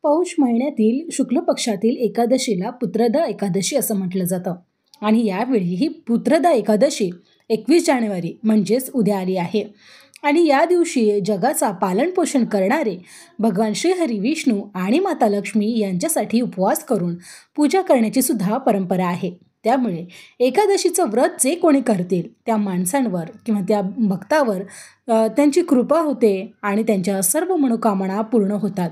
पौष महिन्यातील शुक्ल पक्षातील एकादशीला पुत्रदा एकादशी असं म्हटलं जातं आणि यावेळी ही पुत्रदा एकादशी 21 जानेवारी म्हणजेच उद्या आली आहे. आणि या दिवशी जगाचा पालनपोषण करणारे भगवान श्रीहरी विष्णू आणि माता लक्ष्मी यांच्यासाठी उपवास करून पूजा करण्याची सुद्धा परंपरा आहे. त्यामुळे एकादशीचं व्रत जे कोणी करतील त्या माणसांवर किंवा त्या भक्तावर त्यांची कृपा होते आणि त्यांच्या सर्व मनोकामना पूर्ण होतात.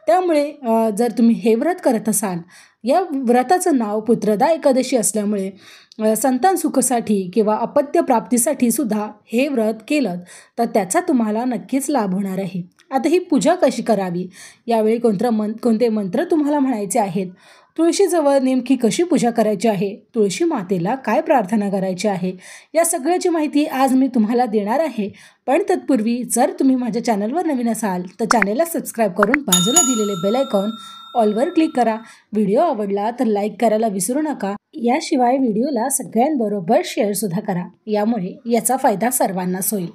त्यामुळे जर तुम्ही हे व्रत करत असाल, या व्रताचं नाव पुत्रदा एकादशी असल्यामुळे संतान सुखासाठी किंवा अपत्य प्राप्तीसाठी सुद्धा हे व्रत केलं तर त्याचा तुम्हाला नक्कीच लाभ होणार आहे. आता ही पूजा कशी करावी, यावेळी कोणते मंत्र तुम्हाला म्हणायचे आहेत, तुळशीजवळ नेमकी कशी पूजा करायची आहे, तुळशी मातेला काय प्रार्थना करायची आहे, या सगळ्याची माहिती आज मी तुम्हाला देणार आहे. पण तत्पूर्वी जर तुम्ही माझ्या चॅनलवर नवीन असाल तर चॅनलला सबस्क्राईब करून बाजूला दिलेले बेल आयकॉन ऑलवर क्लिक करा. व्हिडिओ आवडला तर लाईक करायला विसरू नका. याशिवाय व्हिडिओला सगळ्यांबरोबर शेअरसुद्धा करा, यामुळे याचा फायदा सर्वांनाच होईल.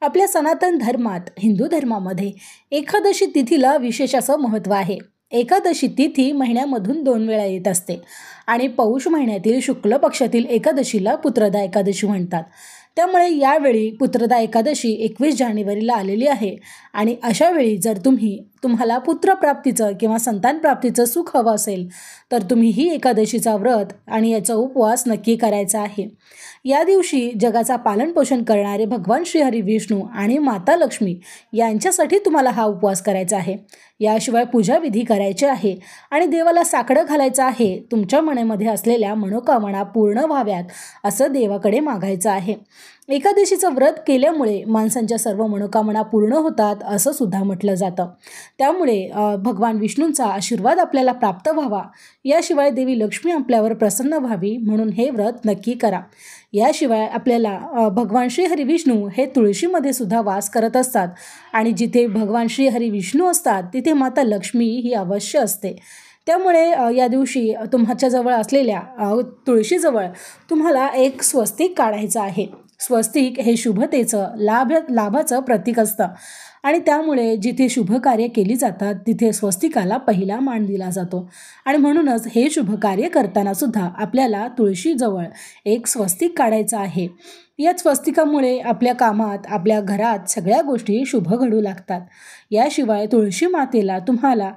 आपल्या सनातन धर्मात, हिंदू धर्मामध्ये एकादशी तिथीला विशेष असं महत्त्व आहे. एकादशी तिथी महिन्यामधून 2 वेळा येत असते आणि पौष महिन्यातील शुक्ल पक्षातील एकादशीला पुत्रदा एकादशी म्हणतात. त्यामुळे यावेळी पुत्रदा एकादशी 21 जानेवारीला आलेली आहे आणि अशा वेळी जर तुम्हाला पुत्रप्राप्तीचं किंवा संतानप्राप्तीचं सुख हवं असेल तर तुम्ही ही एकादशीचा व्रत आणि याचा उपवास नक्की करायचा आहे. या दिवशी जगाचा पालनपोषण करणारे भगवान श्रीहरी विष्णू आणि माता लक्ष्मी यांच्यासाठी तुम्हाला हा उपवास करायचा आहे. याशिवाय पूजाविधी करायचे आहे आणि देवाला साकडं घालायचं आहे. तुमच्या मनामध्ये असलेल्या मनोकामना पूर्ण व्हाव्यात असं देवाकडे मागायचं आहे. एकादशीचं व्रत केल्यामुळे माणसांच्या सर्व मनोकामना पूर्ण होतात असं सुद्धा म्हटलं जातं. त्यामुळे भगवान विष्णूंचा आशीर्वाद आपल्याला प्राप्त व्हावा, याशिवाय देवी लक्ष्मी आपल्यावर प्रसन्न व्हावी म्हणून हे व्रत नक्की करा. याशिवाय आपल्याला भगवान श्रीहरी विष्णू हे तुळशीमध्ये सुद्धा वास करत असतात आणि जिथे भगवान श्रीहरी विष्णू असतात तिथे माता लक्ष्मी ही अवश्य असते. त्यामुळे या दिवशी तुमच्याजवळ असलेल्या तुळशीजवळ तुम्हाला एक स्वस्तिक काढायचं आहे. स्वस्तिक हे शुभतेचं लाभाचं प्रतीक असतं आणि त्यामुळे जिथे शुभ कार्य केली जातात तिथे स्वस्तिकाला पहिला मान दिला जातो आणि म्हणूनच हे शुभ कार्य करताना सुद्धा आपल्याला तुळशीजवळ एक स्वस्तिक काढायचं आहे. या स्वस्तिकामुळे आपल्या कामात, आपल्या घरात सगळ्या गोष्टी शुभ घडू लागतात. याशिवाय तुळशी मातेला तुम्हाला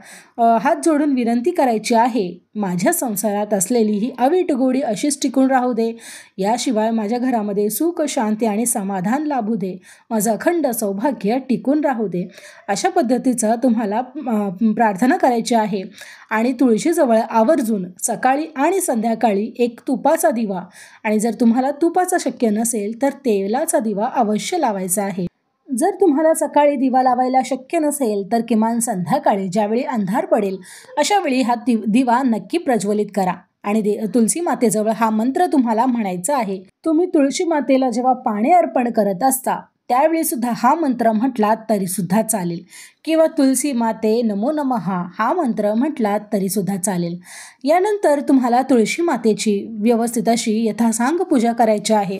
हात जोडून विनंती करायची आहे, माझ्या संसारात असलेली ही अवीट गोडी अशीच टिकून राहू दे. याशिवाय माझ्या घरामध्ये सुख, शांती आणि समाधान लाभू दे. माझं अखंड सौभाग्य टिकून राहू दे. अशा पद्धतीचं तुम्हाला प्रार्थना करायची आहे आणि तुळशीजवळ आवर्जून सकाळी आणि संध्याकाळी एक तुपाचा दिवा आणि जर तुम्हाला तुपाचा शक्य नसेल तर तेलाचा दिवा अवश्य लावायचा आहे. जर तुम्हाला सकाळी दिवा लावायला शक्य नसेल तर किमान संध्याकाळी ज्यावेळी अंधार पडेल अशा वेळी हा दिवा नक्की प्रज्वलित करा आणि तुळशी मातेजवळ हा मंत्र तुम्हाला म्हणायचा आहे. तुम्ही तुळशी मातेला जेव्हा पाणी अर्पण करत असता त्यावेळी सुद्धा हा मंत्र म्हटलात तरी सुद्धा चालेल किंवा तुळशी माते नमो नमः हा मंत्र म्हटलात तरी सुद्धा चालेल. यानंतर तुम्हाला तुळशी मातेची व्यवस्थित अशी यथासांग पूजा करायची आहे.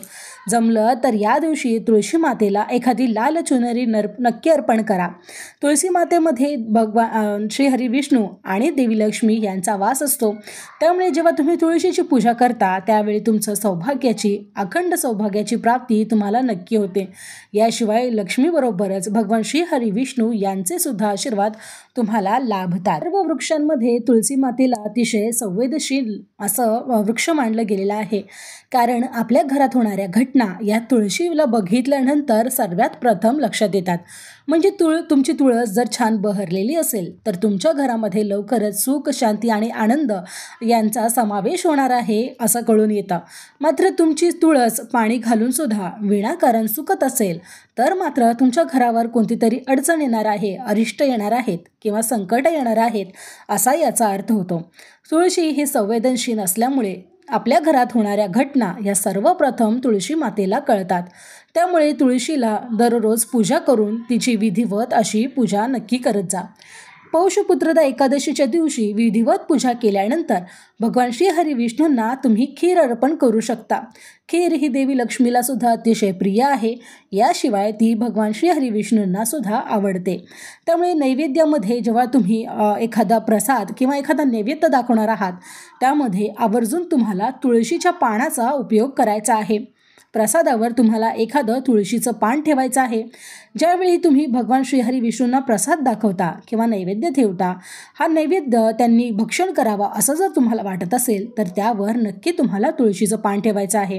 जमलं तर या दिवशी तुळशी मातेला एखादी लाल चुनरी नक्की अर्पण करा. तुळशी मातेमध्ये भगवान श्रीहरी विष्णू आणि देवी लक्ष्मी यांचा वास असतो. त्यामुळे जेव्हा तुम्ही तुळशीची पूजा करता त्यावेळी तुमचं अखंड सौभाग्याची प्राप्ती तुम्हाला नक्की होते. याशिवाय लक्ष्मीबरोबरच भगवान श्रीहरी विष्णू यांचे सुद्धा आशीर्वाद तुम्हाला लाभतात. सर्व वृक्षांमध्ये तुळशी मातेला अतिशय संवेदनशील असं वृक्ष मानलं गेलेलं आहे, कारण आपल्या घरात होणाऱ्या घटना या तुळशीला बघितल्यानंतर सर्वात प्रथम लक्षात येतात. म्हणजे तुमची तुळस जर छान बहरलेली असेल तर तुमच्या घरामध्ये लवकरच सुख, शांती आणि आनंद यांचा समावेश होणार आहे असं कळून येतं. मात्र तुमची तुळस पाणी घालून सुद्धा विनाकारण सुकत असेल तर मात्र तुमच्या घरावर कोणती तरी अडचण येणार आहे, अरिष्ट येणार आहेत किंवा संकट येणार आहेत असा याचा अर्थ होतो. तुळशी ही संवेदनशील असल्यामुळे आपल्या घरात होणाऱ्या घटना या सर्वप्रथम तुळशी मातेला कळतात. त्यामुळे तुळशीला दररोज पूजा करून तिची विधिवत अशी पूजा नक्की करत जा. पौष पुत्रदा एकादशीच्या दिवशी विधिवत पूजा केल्यानंतर भगवान श्रीहरी विष्णूंना तुम्ही खीर अर्पण करू शकता. खीर ही देवी लक्ष्मीला सुद्धा अतिशय प्रिय आहे. याशिवाय ती भगवान श्रीहरी विष्णूंना सुद्धा आवडते. त्यामुळे नैवेद्यामध्ये जेव्हा तुम्ही एखादा प्रसाद किंवा एखादा नैवेद्य दाखवणार आहात त्यामध्ये आवर्जून तुम्हाला तुळशीच्या पानाचा उपयोग करायचा आहे. प्रसादावर तुम्हाला एखादं तुळशीचं पान ठेवायचं आहे. ज्यावेळी तुम्ही भगवान श्रीहरी विष्णूंना प्रसाद दाखवता किंवा नैवेद्य ठेवता, हा नैवेद्य त्यांनी भक्षण करावा असं जर तुम्हाला वाटत असेल तर त्यावर नक्की तुम्हाला तुळशीचं पान ठेवायचं आहे.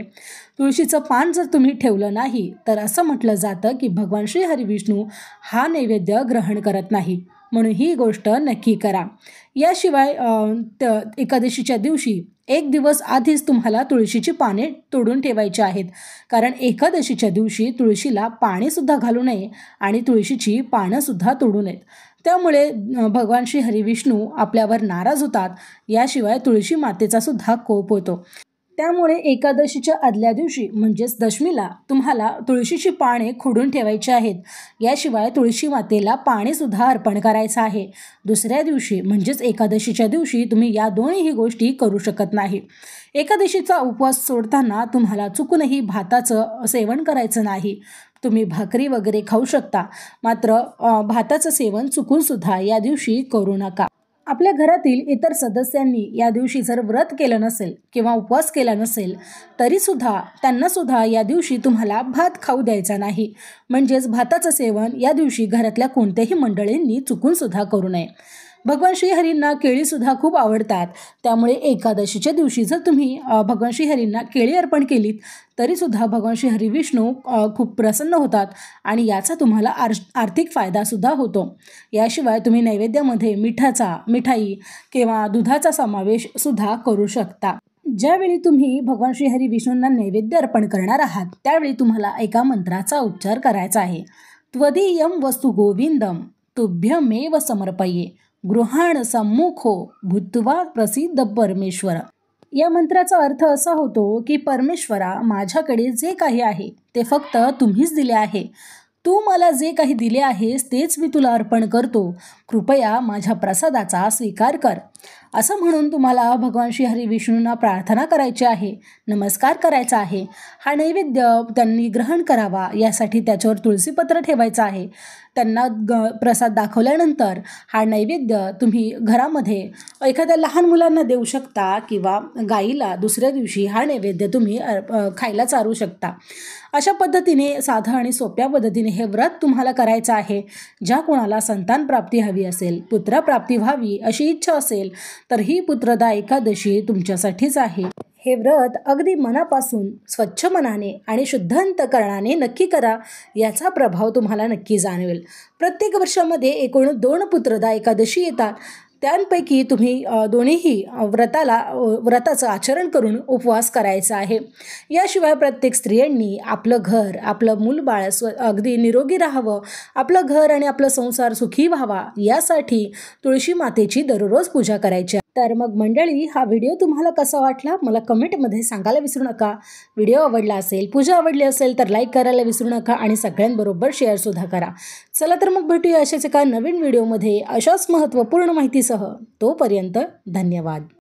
तुळशीचं पान जर तुम्ही ठेवलं नाही तर असं म्हटलं जातं की भगवान श्रीहरी विष्णू हा नैवेद्य ग्रहण करत नाही. म्हणून ही गोष्ट नक्की करा. याशिवाय एकादशीच्या दिवशी एक दिवस आधीच तुम्हाला तुळशीची पाने तोडून ठेवायची आहेत. कारण एकादशीच्या दिवशी तुळशीला पाणीसुद्धा घालू नये आणि तुळशीची पानंसुद्धा तोडू नयेत. त्यामुळे भगवान श्री हरी विष्णू आपल्यावर नाराज होतात. याशिवाय तुळशी मातेचा सुद्धा कोप होतो. त्यामुळे एकादशीच्या आदल्या दिवशी म्हणजेच दशमीला तुम्हाला तुळशीची पाने खोडून ठेवायची आहेत. याशिवाय तुळशी मातेला पाणीसुद्धा अर्पण करायचं आहे. दुसऱ्या दिवशी म्हणजेच एकादशीच्या दिवशी तुम्ही या दोन्ही गोष्टी करू शकत नाही. एकादशीचा उपवास सोडताना तुम्हाला चुकूनही भाताचं सेवन करायचं नाही. तुम्ही भाकरी वगैरे खाऊ शकता, मात्र भाताचं सेवन चुकूनसुद्धा या दिवशी करू नका. आपल्या घरातील इतर सदस्यांनी या दिवशी जर व्रत केलं नसेल किंवा उपवास केला नसेल तरीसुद्धा त्यांनासुद्धा या दिवशी तुम्हाला भात खाऊ द्यायचा नाही. म्हणजेच भाताचं सेवन या दिवशी घरातल्या कोणत्याही मंडळींनी चुकूनसुद्धा करू नये. भगवान श्रीहरींना केळीसुद्धा खूप आवडतात. त्यामुळे एकादशीच्या दिवशी जर तुम्ही भगवान श्रीहरींना केळी अर्पण केलीत तरीसुद्धा भगवान श्रीहरी विष्णू खूप प्रसन्न होतात आणि याचा तुम्हाला आर्थिक फायदासुद्धा होतो. याशिवाय तुम्ही नैवेद्यामध्ये मिठाई किंवा दुधाचा समावेशसुद्धा करू शकता. ज्यावेळी तुम्ही भगवान श्रीहरी विष्णूंना नैवेद्य अर्पण करणार आहात त्यावेळी तुम्हाला एका मंत्राचा उच्चार करायचा आहे. त्वदीयं वस्तु गोविंदम तुभ्यमेव समर्पये गृहाण सम्मुखो भूत्वा प्रसिद्ध परमेश्वर. या मंत्राचा अर्थ असा होतो की परमेश्वरा, माझ्याकडे जे काही आहे ते फक्त तुम्हीच दिले आहे. तू मला जे काही दिले आहेस तेच मी तुला अर्पण करतो. कृपया माझ्या प्रसादाचा स्वीकार कर. असं म्हणून तुम्हाला भगवान श्रीहरी विष्णूंना प्रार्थना करायची आहे, नमस्कार करायचा आहे. हा नैवेद्य त्यांनी ग्रहण करावा यासाठी त्याच्यावर तुळशीपत्र ठेवायचं आहे. त्यांना प्रसाद दाखवल्यानंतर हा नैवेद्य तुम्ही घरामध्ये एखाद्या लहान मुलांना देऊ शकता किंवा गाईला दुसऱ्या दिवशी हा नैवेद्य तुम्ही खायला चारू शकता. अशा पद्धतीने साधं आणि सोप्या पद्धतीने हे व्रत तुम्हाला करायचं आहे. ज्या कोणाला संतान प्राप्ती हवी असेल, पुत्रप्राप्ती व्हावी अशी इच्छा असेल तर ही पुत्रदा एकादशी तुमच्यासाठीच आहे. हे व्रत अगदी मनापासून स्वच्छ मनाने आणि शुद्ध अंतकरणाने नक्की करा. याचा प्रभाव तुम्हाला नक्की जाणवेल. प्रत्येक वर्षामध्ये एकूण 2 पुत्रदा एकादशी येतात. त्यांपैकी तुम्ही दोन्हीही व्रताचं आचरण करून उपवास करायचा आहे. याशिवाय प्रत्येक स्त्रियांनी आपलं घर, आपलं मूलबाळ अगदी निरोगी राहावं, आपलं घर आणि आपला संसार सुखी व्हावा यासाठी तुळशी मातेची दररोज पूजा करायची. तर मग मंडळी, हा व्हिडिओ तुम्हाला कसा वाटला मला कमेंटमध्ये सांगायला विसरू नका. व्हिडिओ आवडला असेल, पूजा आवडली असेल तर लाईक करायला विसरू नका आणि सगळ्यांबरोबर शेअरसुद्धा करा. चला तर मग भेटूया अशाच एका नवीन व्हिडिओमध्ये अशाच महत्त्वपूर्ण माहितीसह. तोपर्यंत धन्यवाद.